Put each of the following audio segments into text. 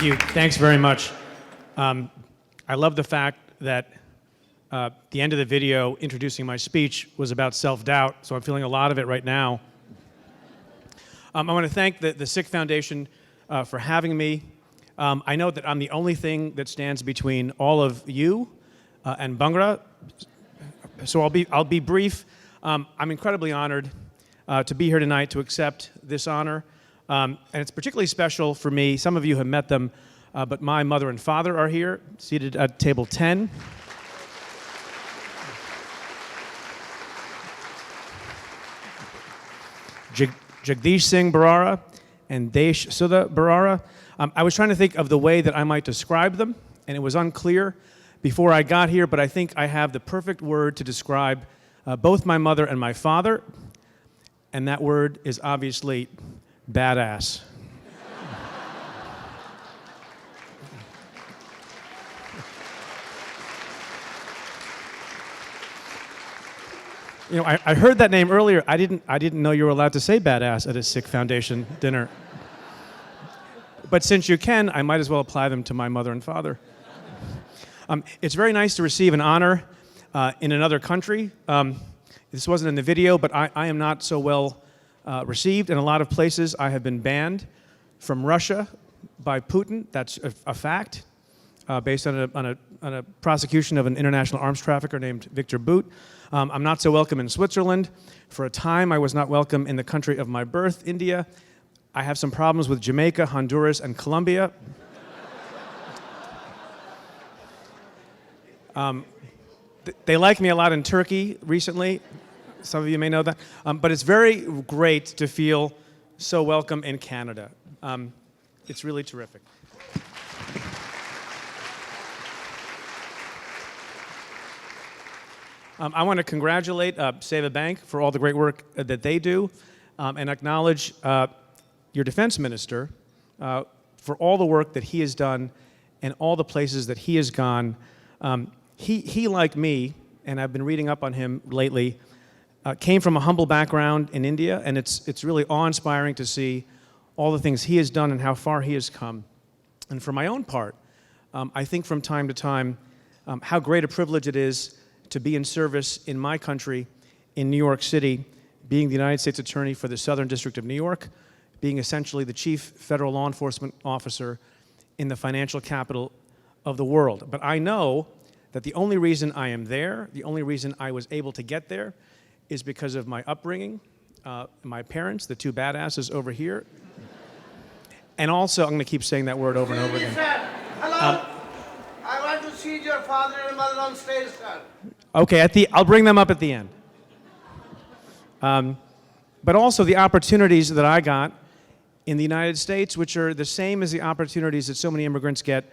Thank you. Thanks very much. I love the fact that the end of the video introducing my speech was about self-doubt, so I'm feeling a lot of it right now. I want to thank the Sikh Foundation for having me. I know that I'm the only thing that stands between all of you and Bhangra, so I'll be brief. I'm incredibly honored to be here tonight to accept this honor, and it's particularly special for me. Some of you have met them, but my mother and father are here, seated at table 10. Jagdish Singh Bharara and Desh Sudha Bharara. I was trying to think of the way that I might describe them, and it was unclear before I got here, but I think I have the perfect word to describe both my mother and my father, and that word is obviously badass. You know, I heard that name earlier. I didn't know you were allowed to say badass at a Sikh Foundation dinner. But since you can, I might as well apply them to my mother and father. It's very nice to receive an honor in another country. This wasn't in the video, but I am not so well received in a lot of places. I have been banned from Russia by Putin. That's a fact, based on a prosecution of an international arms trafficker named Victor Bout. I'm not so welcome in Switzerland. For a time, I was not welcome in the country of my birth, India. I have some problems with Jamaica, Honduras, and Colombia. They like me a lot in Turkey recently. Some of you may know that. But it's very great to feel so welcome in Canada. It's really terrific. I want to congratulate Save a Bank for all the great work that they do, and acknowledge your defense minister for all the work that he has done and all the places that he has gone. He, like me, and I've been reading up on him lately, came from a humble background in India, and it's really awe-inspiring to see all the things he has done and how far he has come. And for my own part, I think from time to time how great a privilege it is to be in service in my country, in New York City, being the United States Attorney for the Southern District of New York, being essentially the chief federal law enforcement officer in the financial capital of the world. But I know that the only reason I am there, the only reason I was able to get there, is because of my upbringing, my parents, the two badasses over here, and also, I'm going to keep saying that word over and over again. Hello. I want to see your father and mother on stage, sir. Okay, I'll bring them up at the end. But also the opportunities that I got in the United States, which are the same as the opportunities that so many immigrants get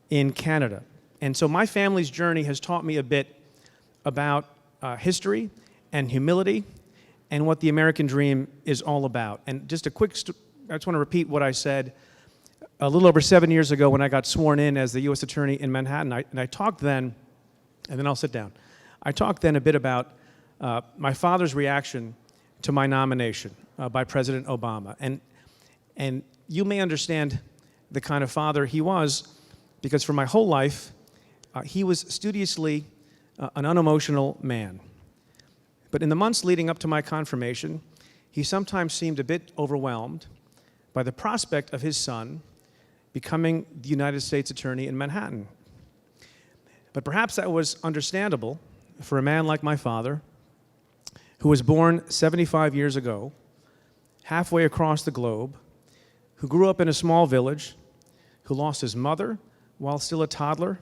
in Canada. And so my family's journey has taught me a bit about history and humility and what the American dream is all about. And just a quick, I just want to repeat what I said a little over 7 years ago when I got sworn in as the U.S. Attorney in Manhattan. And I talked then, and then I'll sit down. I talked then a bit about my father's reaction to my nomination by President Obama. And you may understand the kind of father he was, because for my whole life, he was studiously an unemotional man. But in the months leading up to my confirmation, he sometimes seemed a bit overwhelmed by the prospect of his son becoming the United States Attorney in Manhattan. But perhaps that was understandable for a man like my father, who was born 75 years ago, halfway across the globe, who grew up in a small village, who lost his mother while still a toddler,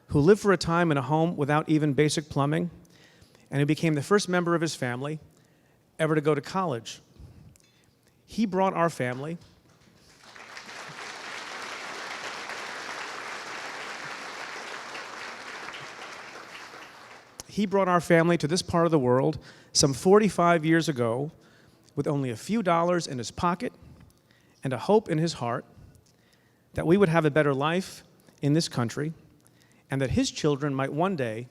who lived for a time in a home without even basic plumbing, and who became the first member of his family ever to go to college. He brought our family to this part of the world some 45 years ago with only a few dollars in his pocket and a hope in his heart that we would have a better life in this country and that his children might one day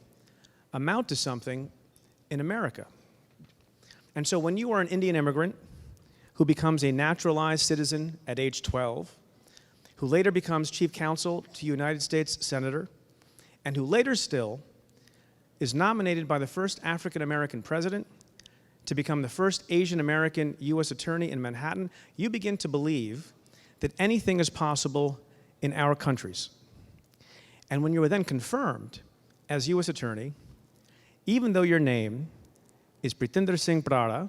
amount to something in America. And so when you are an Indian immigrant who becomes a naturalized citizen at age 12, who later becomes chief counsel to United States Senator, and who later still is nominated by the first African American president to become the first Asian American U.S. attorney in Manhattan, you begin to believe that anything is possible in our countries. And when you are then confirmed as U.S. attorney, even though your name is Preet Bharara,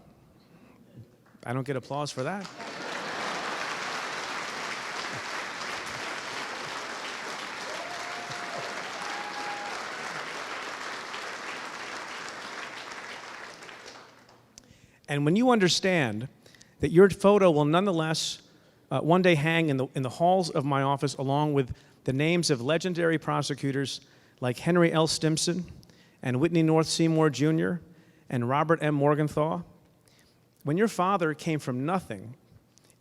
I don't get applause for that. And when you understand that your photo will nonetheless one day hang in the halls of my office along with the names of legendary prosecutors like Henry L. Stimson and Whitney North Seymour Jr. and Robert M. Morgenthau, when your father came from nothing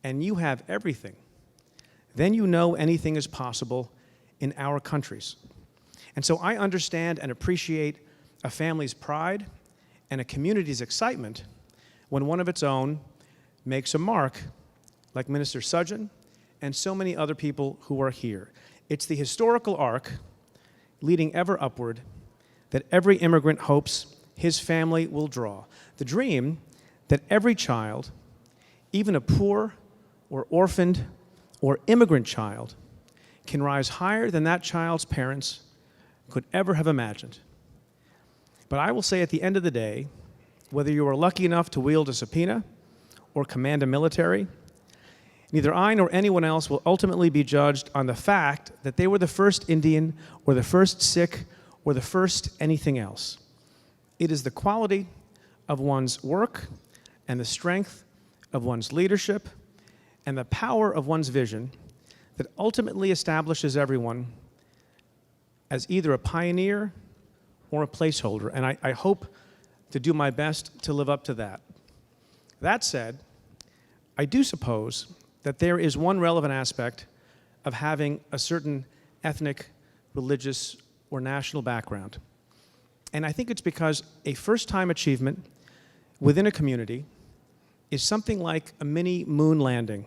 and you have everything, then you know anything is possible in our countries. And so I understand and appreciate a family's pride and a community's excitement when one of its own makes a mark, like Minister Sudgen and so many other people who are here. It's the historical arc leading ever upward that every immigrant hopes his family will draw. The dream that every child, even a poor or orphaned or immigrant child, can rise higher than that child's parents could ever have imagined. But I will say at the end of the day, whether you are lucky enough to wield a subpoena or command a military, neither I nor anyone else will ultimately be judged on the fact that they were the first Indian or the first Sikh or the first anything else. It is the quality of one's work and the strength of one's leadership and the power of one's vision that ultimately establishes everyone as either a pioneer or a placeholder. And I hope to do my best to live up to that. That said, I do suppose that there is one relevant aspect of having a certain ethnic, religious, or national background. And I think it's because a first-time achievement within a community is something like a mini moon landing.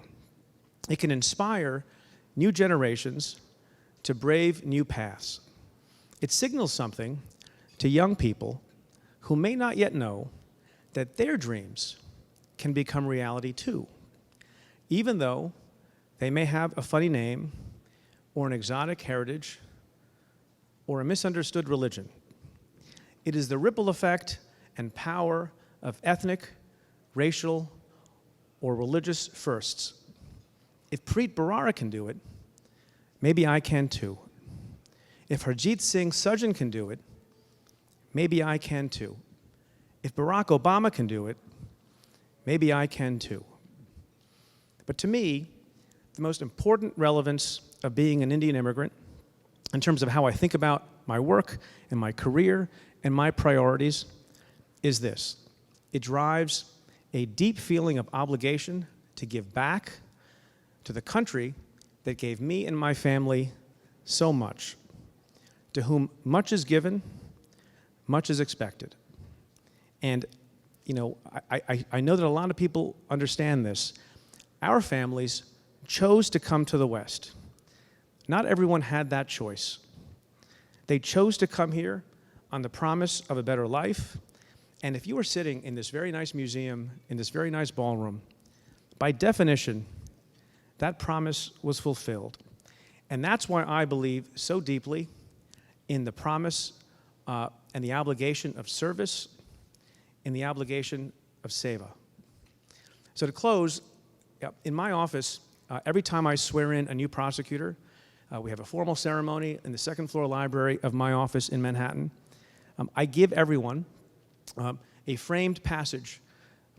It can inspire new generations to brave new paths. It signals something to young people who may not yet know that their dreams can become reality too, even though they may have a funny name or an exotic heritage or a misunderstood religion. It is the ripple effect and power of ethnic, racial, or religious firsts. If Preet Bharara can do it, maybe I can too. If Harjit Singh Sudgen can do it, maybe I can too. If Barack Obama can do it, maybe I can too. But to me, the most important relevance of being an Indian immigrant, in terms of how I think about my work and my career and my priorities, is this. It drives a deep feeling of obligation to give back to the country that gave me and my family so much, to whom much is given, much is expected. And, you know, I know that a lot of people understand this. Our families chose to come to the West. Not everyone had that choice. They chose to come here on the promise of a better life. And if you were sitting in this very nice museum, in this very nice ballroom, by definition, that promise was fulfilled. And that's why I believe so deeply in the promise and the obligation of service and the obligation of seva. So to close, in my office, every time I swear in a new prosecutor, we have a formal ceremony in the second floor library of my office in Manhattan. I give everyone a framed passage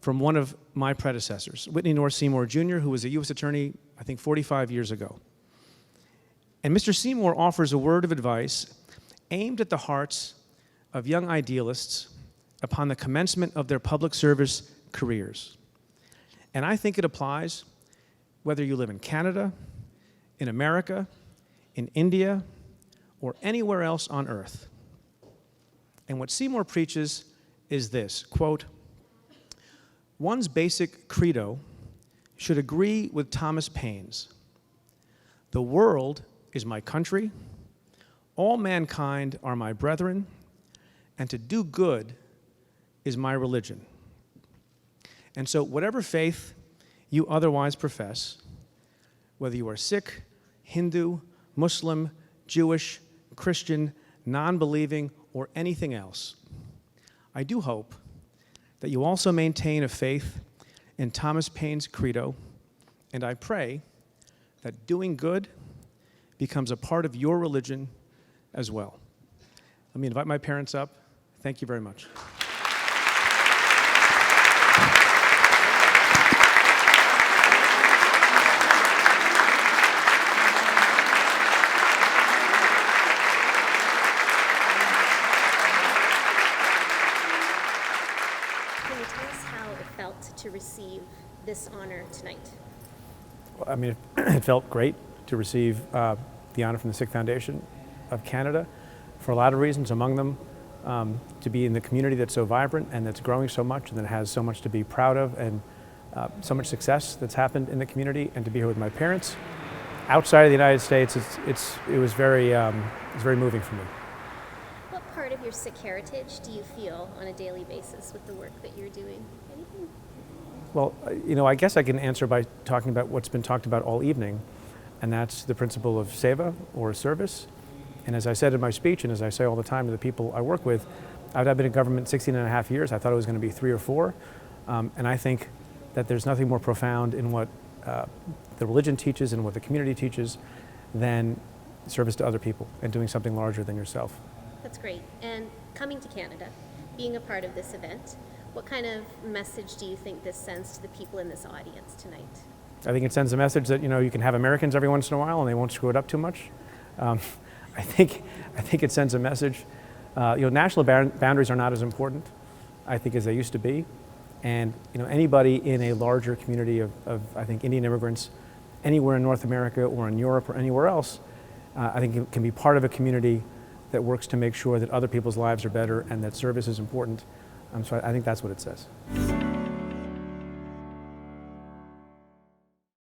from one of my predecessors, Whitney North Seymour Jr., who was a U.S. attorney, I think, 45 years ago. And Mr. Seymour offers a word of advice aimed at the hearts of young idealists upon the commencement of their public service careers. And I think it applies whether you live in Canada, in America, in India, or anywhere else on earth. And what Seymour preaches is this, quote, one's basic credo should agree with Thomas Paine's. The world is my country, all mankind are my brethren, and to do good is my religion. And so whatever faith you otherwise profess, whether you are Sikh, Hindu, Muslim, Jewish, Christian, non-believing, or anything else, I do hope that you also maintain a faith in Thomas Paine's credo, and I pray that doing good becomes a part of your religion as well. Let me invite my parents up. Thank you very much. Can you tell us how it felt to receive this honor tonight? I mean, it felt great to receive the honor from the Sikh Foundation of Canada for a lot of reasons, among them to be in the community that's so vibrant and that's growing so much and that has so much to be proud of, and so much success that's happened in the community, and to be here with my parents. Outside of the United States, it was very moving for me. What part of your Sikh heritage do you feel on a daily basis with the work that you're doing? Anything? Well, I guess I can answer by talking about what's been talked about all evening, and that's the principle of seva, or service. And as I said in my speech, and as I say all the time to the people I work with, I've been in government 16 and a half years. I thought it was going to be 3 or 4. And I think that there's nothing more profound in what the religion teaches and what the community teaches than service to other people and doing something larger than yourself. That's great. And coming to Canada, being a part of this event, what kind of message do you think this sends to the people in this audience tonight? I think it sends a message that you can have Americans every once in a while and they won't screw it up too much. I think it sends a message. National boundaries are not as important, I think, as they used to be. And anybody in a larger community of I think Indian immigrants, anywhere in North America or in Europe or anywhere else, I think it can be part of a community that works to make sure that other people's lives are better and that service is important. So I think that's what it says.